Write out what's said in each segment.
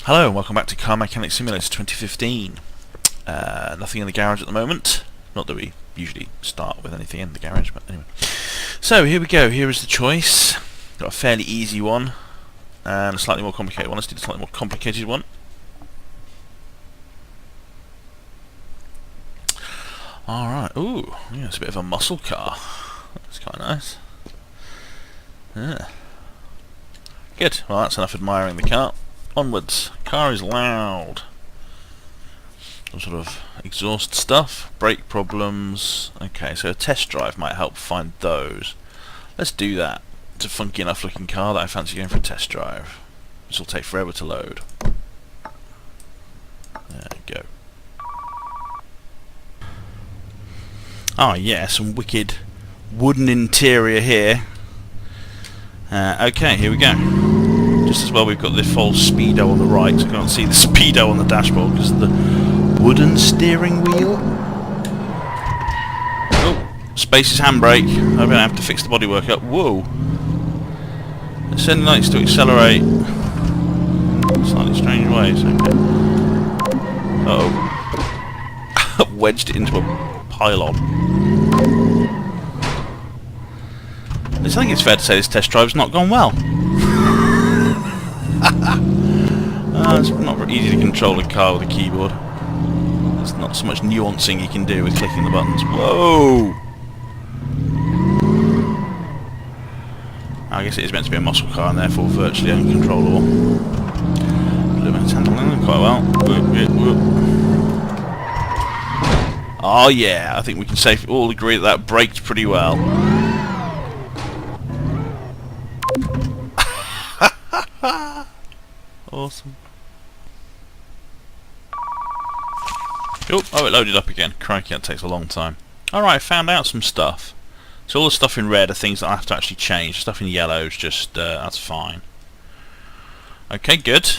Hello and welcome back to Car Mechanic Simulator 2015. Nothing in the garage at the moment. Not that we usually start with anything in the garage, but anyway. So here we go, here is the choice. Got a fairly easy one and a slightly more complicated one. Let's do the slightly more complicated one. Alright, ooh, yeah, it's a bit of a muscle car. That's quite nice. Yeah. Good, well that's enough admiring the car. Onwards. Car is loud. Some sort of exhaust stuff. Brake problems. Okay, so a test drive might help find those. Let's do that. It's a funky enough looking car that I fancy going for a test drive. This will take forever to load. There we go. Oh yeah, some wicked wooden interior here. Okay, here we go. Just as well we've got the false speedo on the right, so I can't see the speedo on the dashboard because of the wooden steering wheel. Oh, Space's handbrake. I'm going to have to fix the bodywork up. Whoa! It certainly likes to accelerate in slightly strange ways. Okay. Uh-oh. Wedged it into a pylon. I think it's fair to say this test drive's not gone well. It's not very easy to control a car with a keyboard. There's not so much nuancing you can do with clicking the buttons. Whoa! I guess it is meant to be a muscle car and therefore virtually uncontrollable. Lumen's handling them quite well. Oh yeah, I think we can safely all agree that that braked pretty well. Awesome. Oh, it loaded up again. Crikey, that takes a long time. Alright, I found out some stuff. So all the stuff in red are things that I have to actually change. Stuff in yellow is just, that's fine. Okay, good.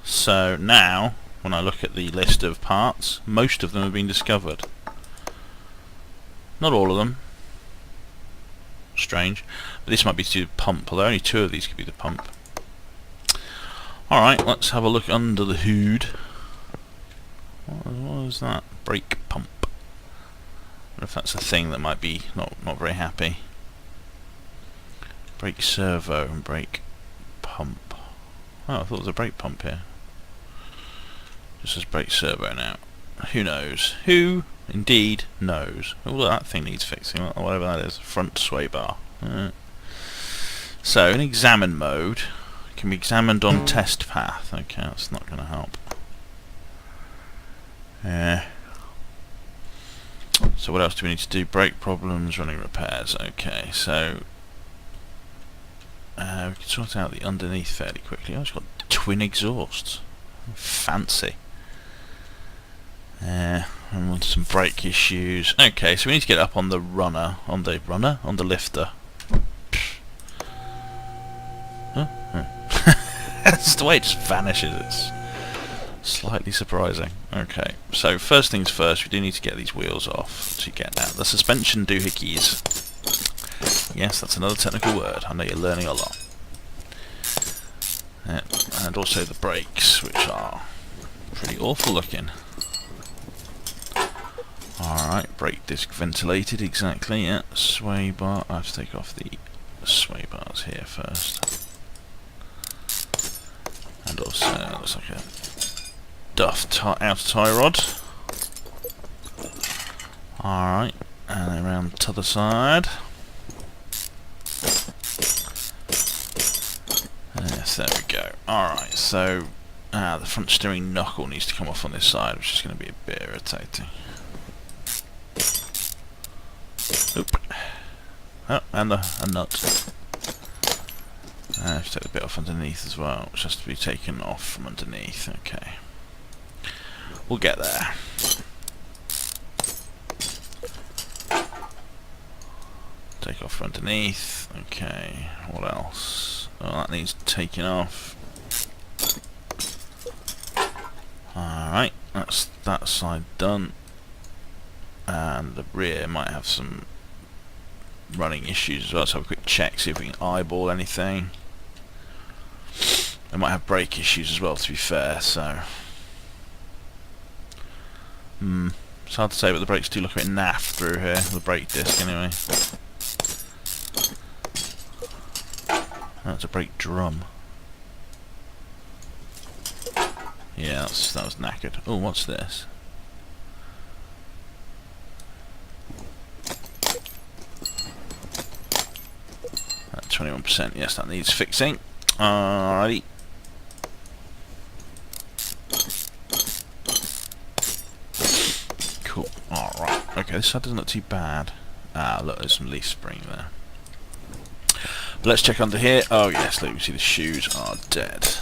So now, when I look at the list of parts, most of them have been discovered. Not all of them. Strange. But this might be to the pump, although only two of these could be the pump. Alright, let's have a look under the hood. What is that? Brake pump. I wonder if that's a thing that might be not very happy. Brake servo and brake pump. Oh, I thought there was a brake pump here. Just says brake servo now. Who knows? Who indeed knows? Oh, that thing needs fixing, whatever that is. Front sway bar. So, in examine mode, can be examined on test path. Okay, that's not going to help. So what else do we need to do? Brake problems, running repairs. Okay, so we can sort out the underneath fairly quickly. Oh, it's got twin exhausts. Fancy. And want some brake issues. Okay, so we need to get up on the on the lifter. Huh? That's the way it just vanishes. It's slightly surprising. Okay, so first things first, we do need to get these wheels off to get out the suspension doohickeys. Yes, that's another technical word. I know you're learning a lot. Yeah, and also the brakes, which are pretty awful looking. Alright, brake disc ventilated, exactly, yeah. Sway bar, I have to take off the sway bars here first. And also, looks like a Duff outer tie rod. Alright, and then around the other side. Yes, there we go. Alright, so the front steering knuckle needs to come off on this side, which is going to be a bit irritating. Oop. Oh, and a nut. I have to take the bit off underneath as well, which has to be taken off from underneath. Okay. We'll get there. Take off from underneath. Okay, what else? Oh, that needs taking off. Alright, that's that side done. And the rear might have some running issues as well, so have a quick check, see if we can eyeball anything. It might have brake issues as well, to be fair, so... It's hard to say, but the brakes do look a bit naff through here, the brake disc anyway. That's a brake drum. Yeah, that was knackered. Oh, what's this? 21%, yes, that needs fixing. Alrighty. Cool. Alright. Okay, this side doesn't look too bad. Ah, look, there's some leaf spring there. But let's check under here. Oh yes, look, we see the shoes are dead.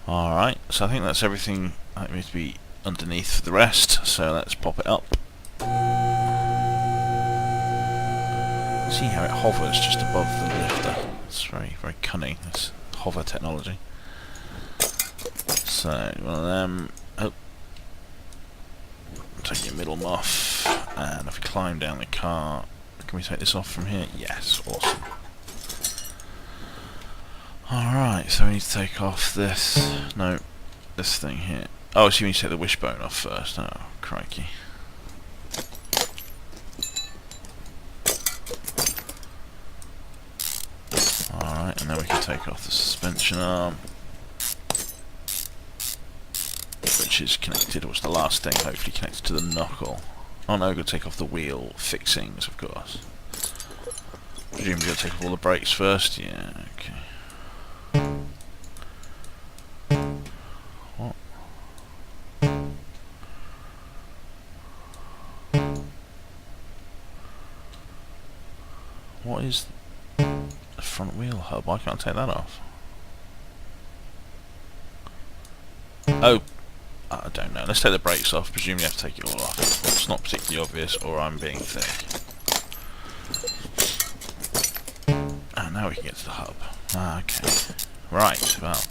Alright, so I think that's everything that needs to be underneath for the rest, so let's pop it up. See how it hovers just above the lifter. It's very, very cunning, this hover technology. So, one of them. Oh. Take your middle muff, and if we climb down the car, can we take this off from here? Yes, awesome. Alright, so we need to take off this. No, this thing here. Oh, so you need to take the wishbone off first. Oh, crikey. Alright, and then we can take off the suspension arm, which is connected, was the last thing, hopefully connected to the knuckle. Oh no, we've got to take off the wheel fixings, of course. Presumably we've got to take off all the brakes first, yeah, okay. What? What is the front wheel hub? Why can't I take that off? Oh, I don't know. Let's take the brakes off. Presumably you have to take it all off. It's not particularly obvious, or I'm being thick. And now we can get to the hub. Ah, okay. Right, well,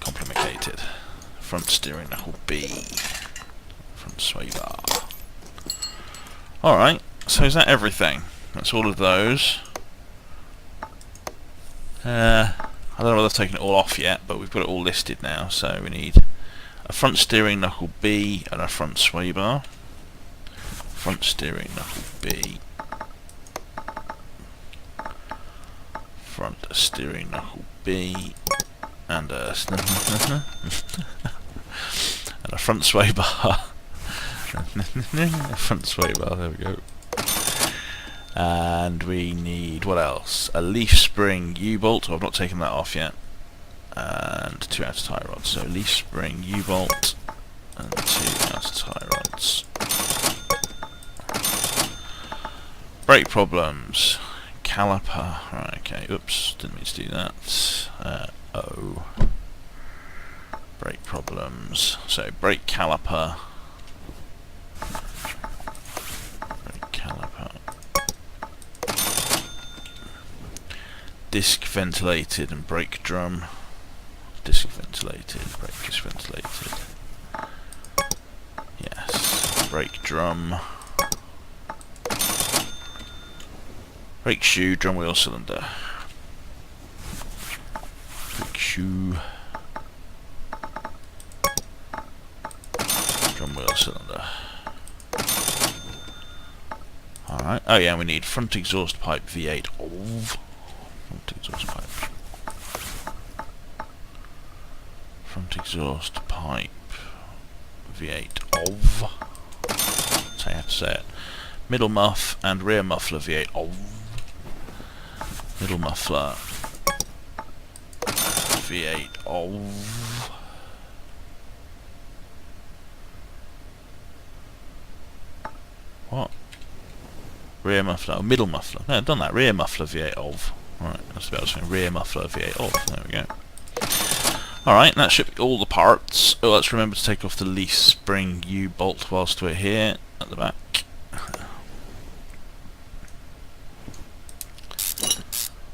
complicated. Front steering knuckle B. Front sway bar. Alright, so is that everything? That's all of those. I don't know whether I've taken it all off yet, but we've got it all listed now, so we need a front steering knuckle B and a front sway bar. Front steering knuckle B. Front steering knuckle B. And a and a front sway bar. A front sway bar, there we go. And we need, what else? A leaf spring U-bolt. Oh, I've not taken that off yet. And 2 outer tie rods. So leaf spring U-bolt and 2 outer tie rods. Brake problems. Caliper. Right, okay. Oops, didn't mean to do that. Oh. Brake problems. So brake caliper. Brake caliper. Disc ventilated and brake drum. Disc ventilated, brake disc ventilated. Yes, brake drum. Brake shoe, drum wheel cylinder. Brake shoe. Drum wheel cylinder. Alright, oh yeah, we need front exhaust pipe V8 OV. Front exhaust pipe. Front exhaust pipe V8 OV. That's how you have to say it. Middle muff and rear muffler V8 OV. Middle muffler V8 OV. What? Rear muffler, oh, middle muffler. No, I've done that. Rear muffler V8 OV. Right, that's about saying rear muffler V8 OV. There we go. Alright, that should be all the parts. Oh, let's remember to take off the leaf spring U-bolt whilst we're here at the back.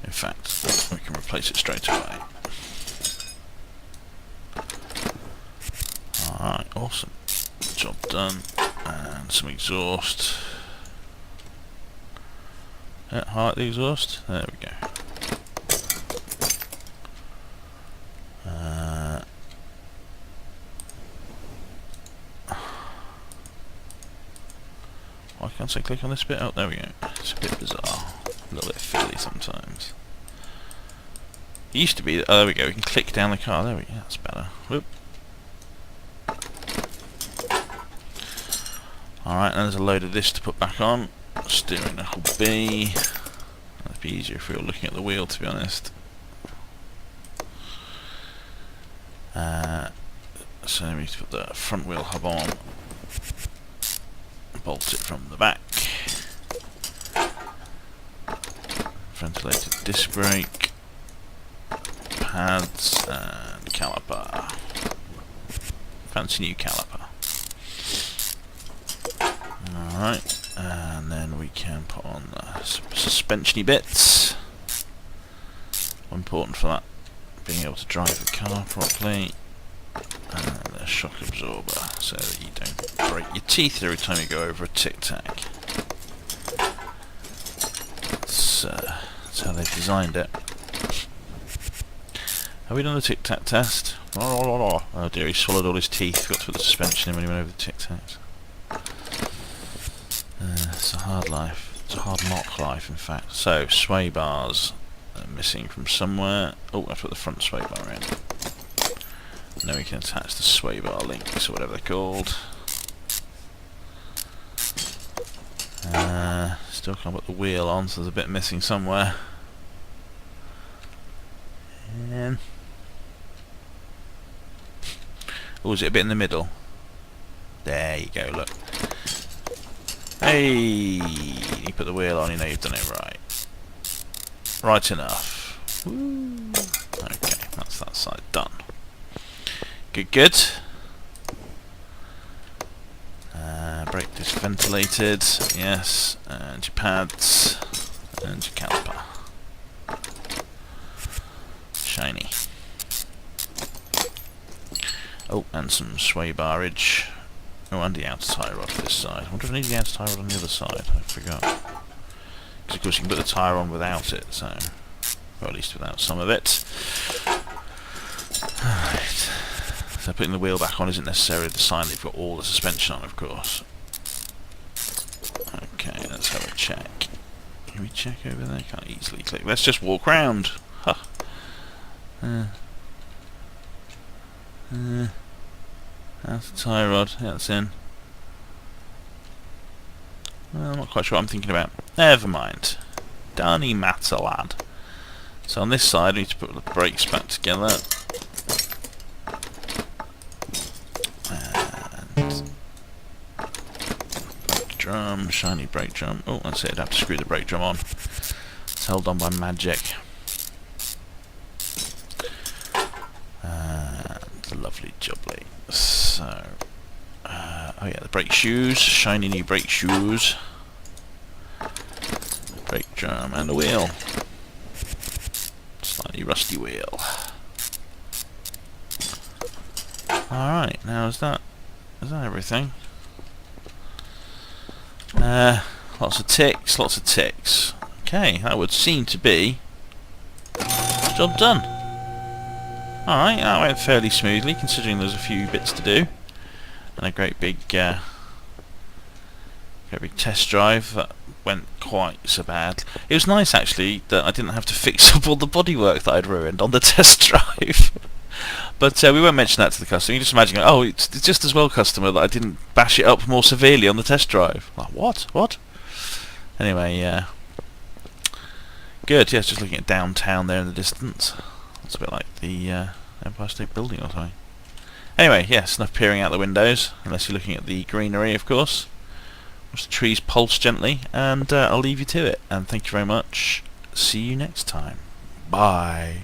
In fact, we can replace it straight away. Alright, awesome. Job done. And some exhaust. Yeah, highlight the exhaust. There we go. Can't I click on this bit? Oh, there we go. It's a bit bizarre. A little bit fiddly sometimes. It used to be... Oh, there we go. We can click down the car. There we go. That's better. Whoop. Alright, and there's a load of this to put back on. Steering knuckle B. That'd be easier if we were looking at the wheel, to be honest. So we need to put the front wheel hub on. Bolt it from the back. Ventilated disc brake. Pads and caliper. Fancy new caliper. Alright, and then we can put on the suspension-y bits. Important for that, being able to drive the car properly. And the shock absorber, so that you don't break your teeth every time you go over a tic-tac. That's how they've designed it. Have we done the tic-tac test? Oh dear, he swallowed all his teeth. Got to put the suspension in when he went over the tic-tacs. It's a hard life. It's a hard knock life, in fact. So, sway bars are missing from somewhere. Oh, I've put the front sway bar in. Now we can attach the sway bar links, or whatever they're called. Still can't put the wheel on, so there's a bit missing somewhere. Oh, is it a bit in the middle? There you go, look. Hey! You put the wheel on, you know you've done it right. Right enough. Woo. Okay, that's that side done. Good, good. Brake disc ventilated, yes, and your pads, and your caliper. Shiny. Oh, and some sway barrage. Oh, and the outer tyre rod for this side. I wonder if I need the outer tyre rod on the other side. I forgot. Because of course you can put the tyre on without it, so... or at least without some of it. Alright. So putting the wheel back on isn't necessarily the sign that you've got all the suspension on, of course. Okay, let's have a check. Can we check over there? Can't easily click. Let's just walk round. Huh. That's the tie rod. Yeah, that's in. Well, I'm not quite sure what I'm thinking about. Never mind. Danny matter, lad. So on this side, we need to put the brakes back together. Drum, shiny brake drum. Oh, that's it. I'd have to screw the brake drum on. It's held on by magic. The lovely jubbly. So, oh yeah, the brake shoes. Shiny new brake shoes. Brake drum and a wheel. Slightly rusty wheel. Alright, now is that everything? Lots of ticks, lots of ticks. Okay, that would seem to be job done. Alright, that went fairly smoothly, considering there's a few bits to do. And a great big test drive that went quite so bad. It was nice, actually, that I didn't have to fix up all the bodywork that I'd ruined on the test drive. But we won't mention that to the customer. You just imagine, oh, it's just as well, customer, that I didn't bash it up more severely on the test drive. Like, what? What? Anyway, good. Yes, just looking at downtown there in the distance. It's a bit like the Empire State Building or something. Anyway, yes, enough peering out the windows, unless you're looking at the greenery, of course. Watch the trees pulse gently, and I'll leave you to it. And thank you very much. See you next time. Bye.